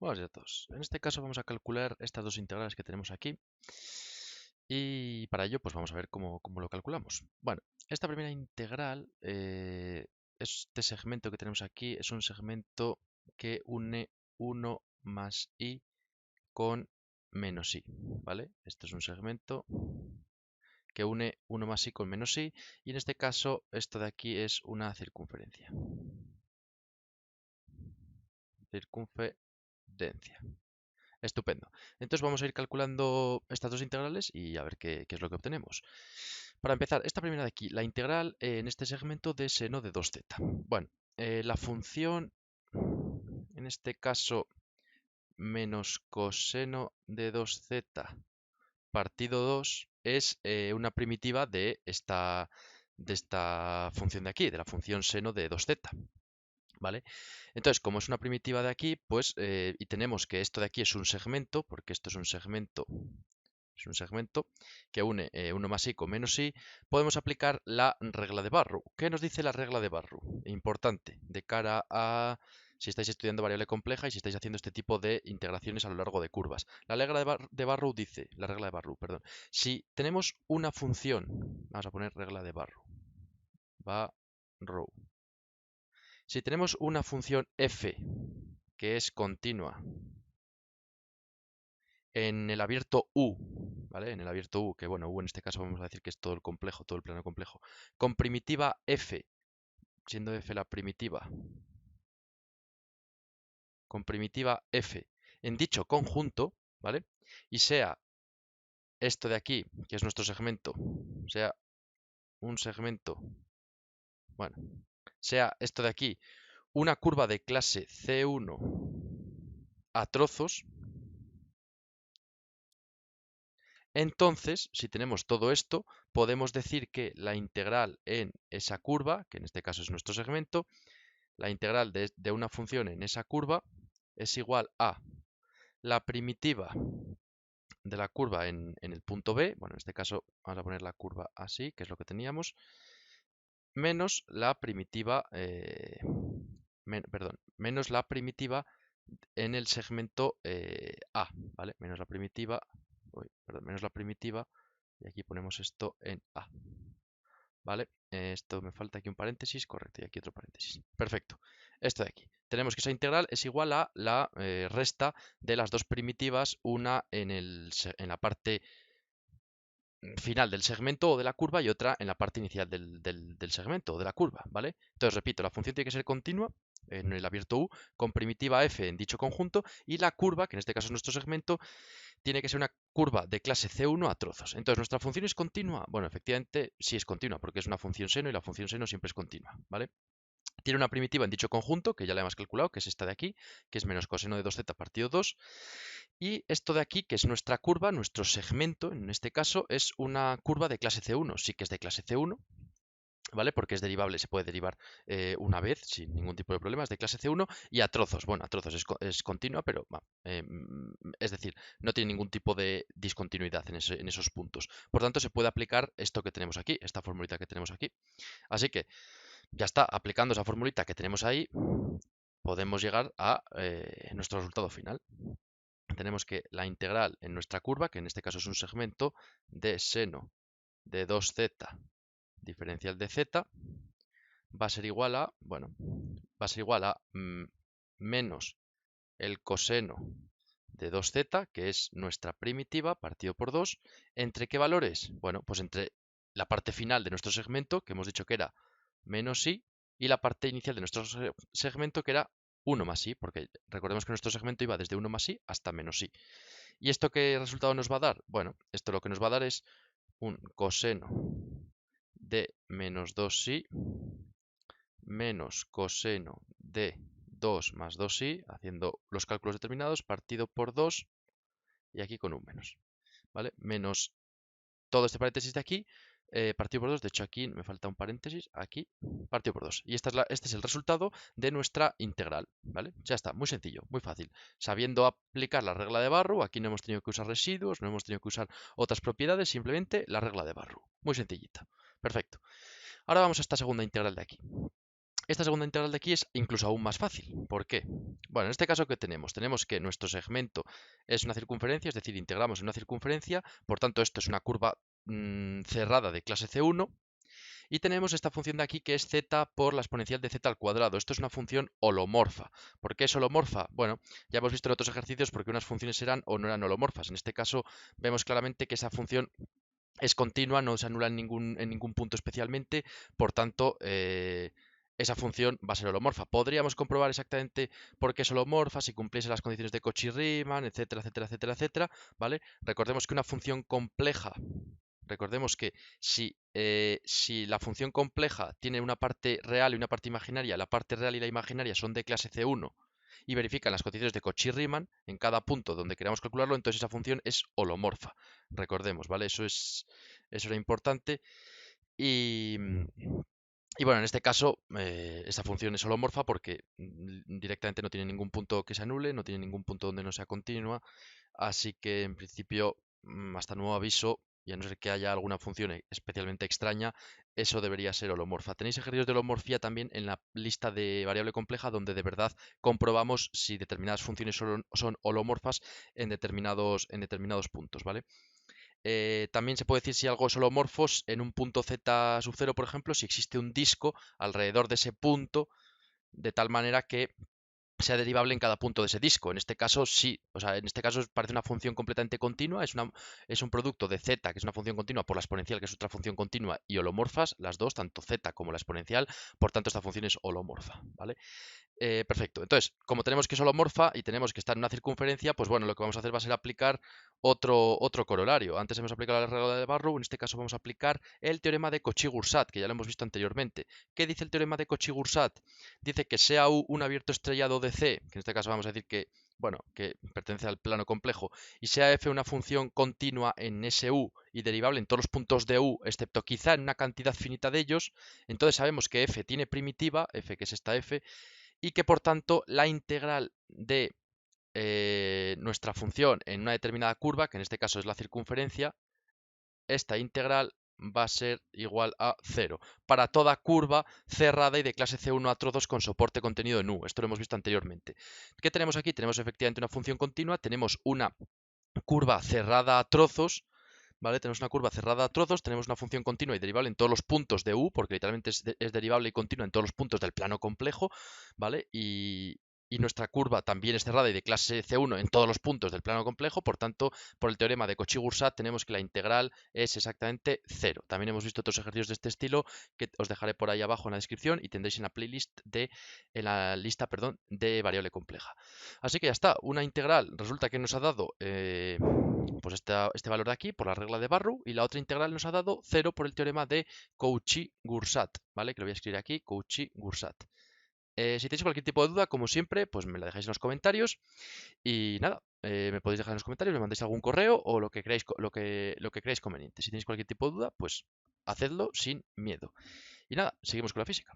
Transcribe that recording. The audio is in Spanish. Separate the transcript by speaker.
Speaker 1: Buenos días a todos. En este caso vamos a calcular estas dos integrales que tenemos aquí. Y para ello, pues vamos a ver cómo lo calculamos. Bueno, esta primera integral, este segmento que tenemos aquí, es un segmento que une 1 más i con menos i, ¿vale? Esto es un segmento que une 1 más i con menos i, y en este caso, esto de aquí es una circunferencia. Circunferencia. Estupendo. Entonces vamos a ir calculando estas dos integrales y a ver qué es lo que obtenemos. Para empezar, esta primera de aquí, la integral en este segmento de seno de 2z. Bueno, la función, en este caso, menos coseno de 2z partido 2 es una primitiva de esta función de aquí, de la función seno de 2z. ¿Vale? Entonces, como es una primitiva de aquí, pues, y tenemos que esto de aquí es un segmento, porque esto es un segmento que une 1 más i con menos i, podemos aplicar la regla de Barrow. ¿Qué nos dice la regla de Barrow? Importante, de cara a si estáis estudiando variable compleja y si estáis haciendo este tipo de integraciones a lo largo de curvas. La regla de Barrow dice, la regla de Barrow, perdón, si tenemos una función, vamos a poner regla de Barrow, si tenemos una función f que es continua en el abierto U, ¿vale? En el abierto U, que bueno, U en este caso vamos a decir que es todo el complejo, todo el plano complejo, con primitiva f, siendo f la primitiva, con primitiva f en dicho conjunto, ¿vale? Y sea esto de aquí, que es nuestro segmento, sea un segmento, bueno, sea esto de aquí una curva de clase C1 a trozos, entonces, si tenemos todo esto, podemos decir que la integral en esa curva, que en este caso es nuestro segmento, la integral de una función en esa curva es igual a la primitiva de la curva en el punto B, bueno, en este caso vamos a poner la curva así, que es lo que teníamos, menos la primitiva, perdón, menos la primitiva en el segmento A, ¿vale? Menos la primitiva, perdón, menos la primitiva, y aquí ponemos esto en A, ¿vale? Esto me falta aquí un paréntesis, correcto, y aquí otro paréntesis. Perfecto. Esto de aquí. Tenemos que esa integral es igual a la resta de las dos primitivas, una en la parte final del segmento o de la curva y otra en la parte inicial del segmento o de la curva, ¿vale? Entonces, repito, la función tiene que ser continua en el abierto U con primitiva f en dicho conjunto y la curva, que en este caso es nuestro segmento, tiene que ser una curva de clase C1 a trozos. Entonces, ¿nuestra función es continua? Bueno, efectivamente sí es continua porque es una función seno y la función seno siempre es continua, ¿vale? Tiene una primitiva en dicho conjunto, que ya la hemos calculado, que es esta de aquí, que es menos coseno de 2z partido 2. Y esto de aquí, que es nuestra curva, nuestro segmento, en este caso, es una curva de clase C1. Sí que es de clase C1, ¿vale? Porque es derivable, se puede derivar una vez sin ningún tipo de problemas, de clase C1 y a trozos. Bueno, a trozos es continua, pero es decir, no tiene ningún tipo de discontinuidad en esos puntos. Por tanto, se puede aplicar esto que tenemos aquí, esta formulita que tenemos aquí. Así que ya está, aplicando esa formulita que tenemos ahí, podemos llegar a nuestro resultado final. Tenemos que la integral en nuestra curva, que en este caso es un segmento de seno de 2z diferencial de z, va a ser igual a, bueno, va a ser igual a menos el coseno de 2z, que es nuestra primitiva, partido por 2, ¿entre qué valores? Bueno, pues entre la parte final de nuestro segmento, que hemos dicho que era menos i, y la parte inicial de nuestro segmento, que era 1 más i, porque recordemos que nuestro segmento iba desde 1 más i hasta menos i. ¿Y esto qué resultado nos va a dar? Bueno, esto lo que nos va a dar es un coseno de menos 2i menos coseno de 2 más 2i, haciendo los cálculos determinados, partido por 2 y aquí con un menos, ¿vale? Menos todo este paréntesis de aquí, partido por 2, de hecho aquí me falta un paréntesis, aquí, partido por 2. Y este es el resultado de nuestra integral, ¿vale? Ya está, muy sencillo, muy fácil. Sabiendo aplicar la regla de Barrow, aquí no hemos tenido que usar residuos, no hemos tenido que usar otras propiedades, simplemente la regla de Barrow. Muy sencillita. Perfecto. Ahora vamos a esta segunda integral de aquí. Esta segunda integral de aquí es incluso aún más fácil. ¿Por qué? Bueno, en este caso, ¿qué tenemos? Tenemos que nuestro segmento es una circunferencia, es decir, integramos en una circunferencia, por tanto, esto es una curva cerrada de clase C1, y tenemos esta función de aquí que es z por la exponencial de z al cuadrado. Esto es una función holomorfa. ¿Por qué es holomorfa? Bueno, ya hemos visto en otros ejercicios porque unas funciones eran o no eran holomorfas. En este caso, vemos claramente que esa función es continua, no se anula en ningún punto especialmente, por tanto, esa función va a ser holomorfa. Podríamos comprobar exactamente por qué es holomorfa, si cumpliese las condiciones de Cauchy-Riemann, etcétera, etcétera, etcétera, etcétera, ¿vale? Recordemos que una función compleja, recordemos que si la función compleja tiene una parte real y una parte imaginaria, la parte real y la imaginaria son de clase C1 y verifican las condiciones de Cauchy-Riemann en cada punto donde queramos calcularlo, entonces esa función es holomorfa. Recordemos, ¿vale? Eso era importante. Y, y bueno, en este caso, esta función es holomorfa porque directamente no tiene ningún punto que se anule, no tiene ningún punto donde no sea continua, así que en principio, hasta nuevo aviso, y a no ser que haya alguna función especialmente extraña, eso debería ser holomorfa. Tenéis ejercicios de holomorfía también en la lista de variable compleja, donde de verdad comprobamos si determinadas funciones son holomorfas en determinados puntos, ¿vale? También se puede decir si algo es holomorfo en un punto z sub 0, por ejemplo, si existe un disco alrededor de ese punto, de tal manera que sea derivable en cada punto de ese disco. En este caso, sí. O sea, en este caso parece una función completamente continua. Es un producto de z, que es una función continua, por la exponencial, que es otra función continua, y holomorfas, las dos, tanto z como la exponencial. Por tanto, esta función es holomorfa, ¿vale? Perfecto. Entonces, como tenemos que es holomorfa y tenemos que estar en una circunferencia, pues bueno, lo que vamos a hacer va a ser aplicar otro corolario. Antes hemos aplicado la regla de Barrow, en este caso vamos a aplicar el teorema de Cauchy-Goursat, que ya lo hemos visto anteriormente. ¿Qué dice el teorema de Cauchy-Goursat? Dice que sea U un abierto estrellado de C, que en este caso vamos a decir que, bueno, que pertenece al plano complejo, y sea F una función continua en ese U y derivable en todos los puntos de U, excepto quizá en una cantidad finita de ellos, entonces sabemos que F tiene primitiva, F que es esta F, y que por tanto la integral de nuestra función en una determinada curva, que en este caso es la circunferencia, esta integral va a ser igual a 0 para toda curva cerrada y de clase C1 a trozos con soporte contenido en U. Esto lo hemos visto anteriormente. ¿Qué tenemos aquí? Tenemos efectivamente una función continua, tenemos una curva cerrada a trozos, ¿vale? Tenemos una curva cerrada a trozos, tenemos una función continua y derivable en todos los puntos de U, porque literalmente es derivable y continua en todos los puntos del plano complejo, ¿vale? Y nuestra curva también es cerrada y de clase C1 en todos los puntos del plano complejo, por tanto, por el teorema de Cauchy-Goursat tenemos que la integral es exactamente 0. También hemos visto otros ejercicios de este estilo que os dejaré por ahí abajo en la descripción y tendréis en la playlist en la lista, perdón, de variable compleja. Así que ya está, una integral resulta que nos ha dado pues este valor de aquí por la regla de Barrow y la otra integral nos ha dado 0 por el teorema de Cauchy-Goursat, ¿vale? Que lo voy a escribir aquí, Cauchy-Goursat. Si tenéis cualquier tipo de duda, como siempre, pues me la dejáis en los comentarios y nada, me podéis dejar en los comentarios, me mandéis algún correo o lo que creáis, lo que creáis conveniente. Si tenéis cualquier tipo de duda, pues hacedlo sin miedo. Y nada, seguimos con la física.